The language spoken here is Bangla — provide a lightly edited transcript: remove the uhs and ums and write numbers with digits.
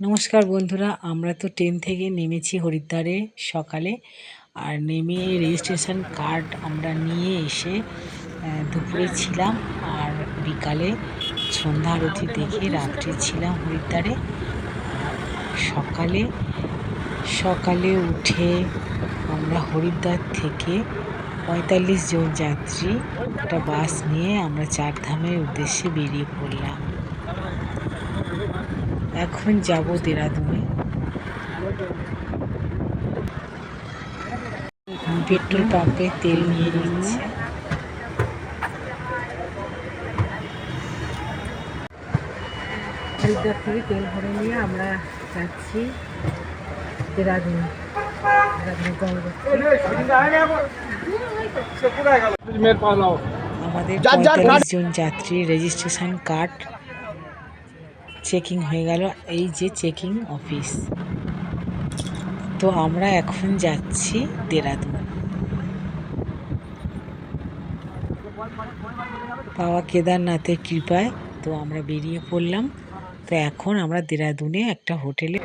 নমস্কার বন্ধুরা, আমরা তো ট্রেন থেকে নেমেছি হরিদ্বারে সকালে। আর নেমে রেজিস্ট্রেশন কার্ড আমরা নিয়ে এসে দুপুরে ছিলাম, আর বিকালে সন্ধ্যা আরতি দেখে রাত্রে ছিলাম হরিদ্বারে। আর সকালে সকালে উঠে আমরা হরিদ্বার থেকে ৪৫ জন যাত্রী একটা বাস নিয়ে আমরা চারধামের উদ্দেশ্যে বেরিয়ে পড়লাম। এখন যাব দেরাদুনে। পেট্রোল পাম্পে তেল নিয়ে নিচ্ছে। হরিদ্বার থেকে তেল ভরে নিয়ে আমরা যাচ্ছি দেরাদুন। আমাদের ৪৫ জন যাত্রী রেজিস্ট্রেশন কার্ড চেকিং হয়ে গেল। এই যে চেকিং অফিস। তো আমরা এখন যাচ্ছি দেরাদুন। বাবা কেদারনাথের কৃপায় তো আমরা বেরিয়ে পড়লাম। তো এখন আমরা দেরাদুনে একটা হোটেলে